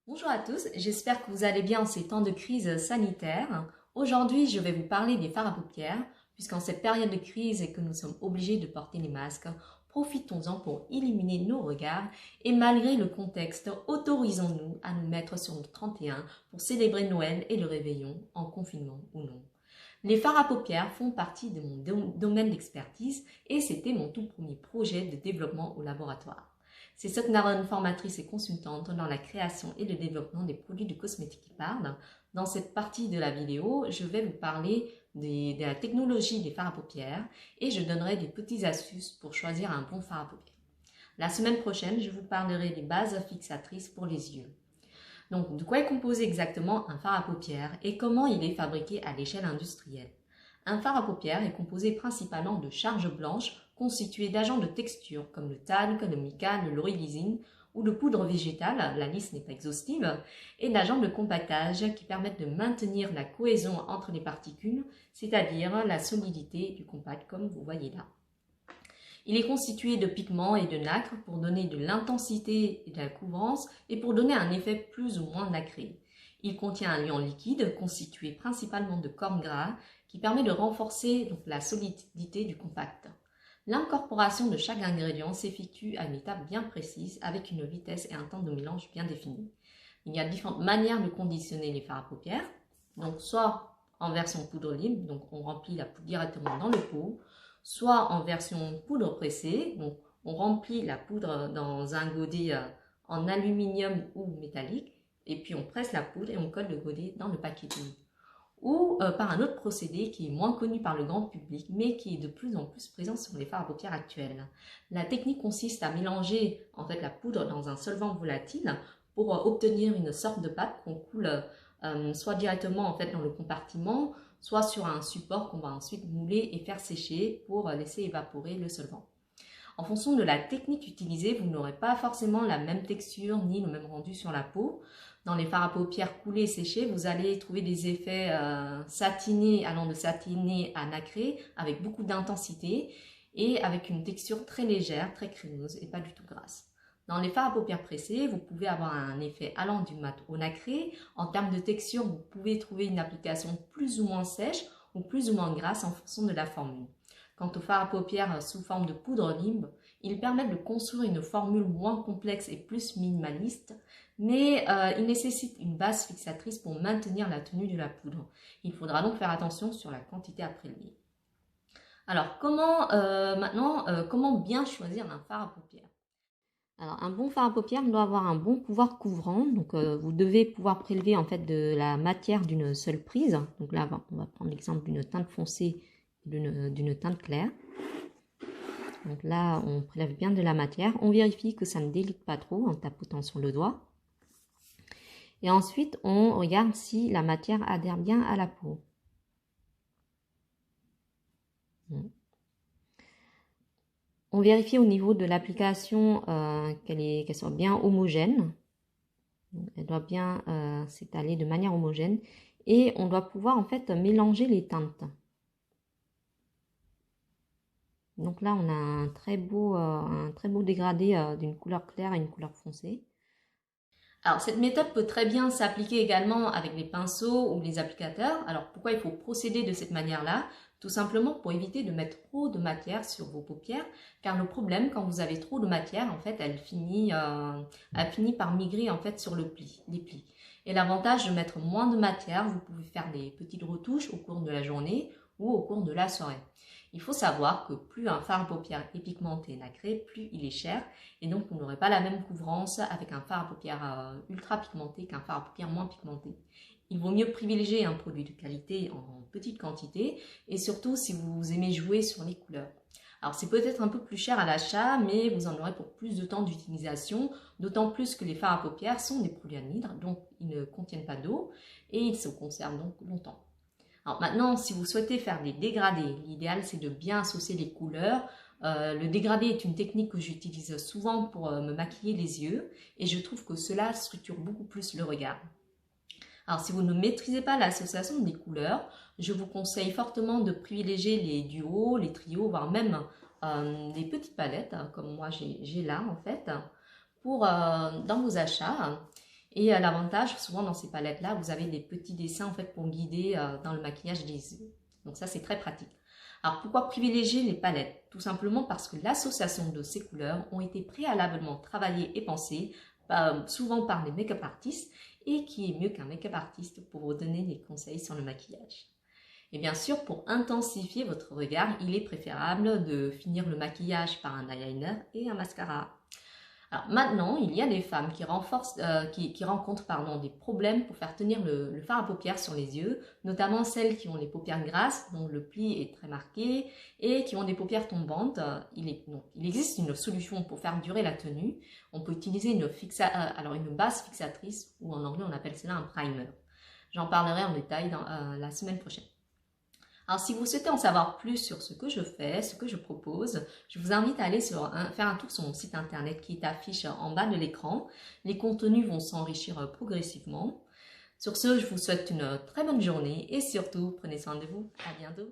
Bonjour à tous, j'espère que vous allez bien en ces temps de crise sanitaire. Aujourd'hui, je vais vous parler des fards à paupières, puisqu'en cette période de crise et que nous sommes obligés de porter les masques, profitons-en pour illuminer nos regards et malgré le contexte, autorisons-nous à nous mettre sur notre 31 pour célébrer Noël et le réveillon, en confinement ou non. Les fards à paupières font partie de mon domaine d'expertise et c'était mon tout premier projet de développement au laboratoire. C'est Soknaron, formatrice et consultante dans la création et le développement des produits de cosmétiques qui parlent. Dans cette partie de la vidéo, je vais vous parler de la technologie des fards à paupières et je donnerai des petites astuces pour choisir un bon fard à paupières. La semaine prochaine, je vous parlerai des bases fixatrices pour les yeux. Donc, de quoi est composé exactement un fard à paupières et comment il est fabriqué à l'échelle industrielle? Un fard à paupières est composé principalement de charges blanches constituées d'agents de texture comme le talc, le mica, le laurylisine ou de poudre végétale, la liste n'est pas exhaustive, et d'agents de compactage qui permettent de maintenir la cohésion entre les particules, c'est-à-dire la solidité du compact comme vous voyez là. Il est constitué de pigments et de nacre pour donner de l'intensité et de la couvrance et pour donner un effet plus ou moins nacré. Il contient un liant liquide constitué principalement de corne gras qui permet de renforcer la solidité du compact. L'incorporation de chaque ingrédient s'effectue à une étape bien précise avec une vitesse et un temps de mélange bien définis. Il y a différentes manières de conditionner les fards à paupières, donc soit en version poudre libre, donc on remplit la poudre directement dans le pot, soit en version poudre pressée, donc on remplit la poudre dans un godet en aluminium ou métallique, et puis on presse la poudre et on colle le godet dans le packaging. Ou par un autre procédé qui est moins connu par le grand public, mais qui est de plus en plus présent sur les fards à paupières actuels. La technique consiste à mélanger en fait la poudre dans un solvant volatile pour obtenir une sorte de pâte qu'on coule soit directement en fait dans le compartiment, soit sur un support qu'on va ensuite mouler et faire sécher pour laisser évaporer le solvant. En fonction de la technique utilisée, vous n'aurez pas forcément la même texture ni le même rendu sur la peau. Dans les fards à paupières coulés et séchés, vous allez trouver des effets satinés, allant de satiné à nacré, avec beaucoup d'intensité et avec une texture très légère, très crémeuse et pas du tout grasse. Dans les fards à paupières pressés, vous pouvez avoir un effet allant du mat au nacré. En termes de texture, vous pouvez trouver une application plus ou moins sèche ou plus ou moins grasse en fonction de la formule. Quant aux fards à paupières sous forme de poudre libre, ils permettent de construire une formule moins complexe et plus minimaliste, mais ils nécessitent une base fixatrice pour maintenir la tenue de la poudre. Il faudra donc faire attention sur la quantité à prélever. Alors, comment bien choisir un fard à paupières? Alors, un bon fard à paupières doit avoir un bon pouvoir couvrant. Donc, vous devez pouvoir prélever en fait de la matière d'une seule prise. Donc là, on va prendre l'exemple d'une teinte foncée et d'une teinte claire. Donc là, on prélève bien de la matière. On vérifie que ça ne délite pas trop en tapotant sur le doigt. Et ensuite, on regarde si la matière adhère bien à la peau. On vérifie au niveau de l'application qu'elle soit bien homogène. Elle doit bien s'étaler de manière homogène. Et on doit pouvoir en fait mélanger les teintes. Donc là, on a un très beau dégradé d'une couleur claire à une couleur foncée. Alors, cette méthode peut très bien s'appliquer également avec les pinceaux ou les applicateurs. Alors, pourquoi il faut procéder de cette manière-là? Tout simplement pour éviter de mettre trop de matière sur vos paupières, car le problème, quand vous avez trop de matière, en fait, elle finit par migrer en fait sur les plis. Et l'avantage de mettre moins de matière, vous pouvez faire des petites retouches au cours de la journée ou au cours de la soirée. Il faut savoir que plus un fard à paupières est pigmenté et nacré, plus il est cher, et donc vous n'aurez pas la même couvrance avec un fard à paupières ultra pigmenté qu'un fard à paupières moins pigmenté. Il vaut mieux privilégier un produit de qualité en petite quantité, et surtout si vous aimez jouer sur les couleurs. Alors c'est peut-être un peu plus cher à l'achat, mais vous en aurez pour plus de temps d'utilisation, d'autant plus que les fards à paupières sont des produits anhydres, donc ils ne contiennent pas d'eau, et ils se conservent donc longtemps. Alors maintenant, si vous souhaitez faire des dégradés, l'idéal c'est de bien associer les couleurs. Le dégradé est une technique que j'utilise souvent pour me maquiller les yeux et je trouve que cela structure beaucoup plus le regard. Alors si vous ne maîtrisez pas l'association des couleurs, je vous conseille fortement de privilégier les duos, les trios, voire même des petites palettes, comme moi j'ai là en fait, dans vos achats. Et l'avantage, souvent dans ces palettes-là, vous avez des petits dessins en fait pour guider dans le maquillage des yeux. Donc ça, c'est très pratique. Alors pourquoi privilégier les palettes? Tout simplement parce que l'association de ces couleurs ont été préalablement travaillées et pensées, souvent par les make-up artistes, et qui est mieux qu'un make-up artiste pour vous donner des conseils sur le maquillage. Et bien sûr, pour intensifier votre regard, il est préférable de finir le maquillage par un eyeliner et un mascara. Alors maintenant, il y a des femmes qui rencontrent des problèmes pour faire tenir le fard à paupières sur les yeux, notamment celles qui ont les paupières grasses, dont le pli est très marqué, et qui ont des paupières tombantes. Il existe une solution pour faire durer la tenue. On peut utiliser une base fixatrice, ou en anglais on appelle cela un primer. J'en parlerai en détail la semaine prochaine. Alors, si vous souhaitez en savoir plus sur ce que je fais, ce que je propose, je vous invite à aller faire un tour sur mon site internet qui est affiché en bas de l'écran. Les contenus vont s'enrichir progressivement. Sur ce, je vous souhaite une très bonne journée et surtout, prenez soin de vous. À bientôt.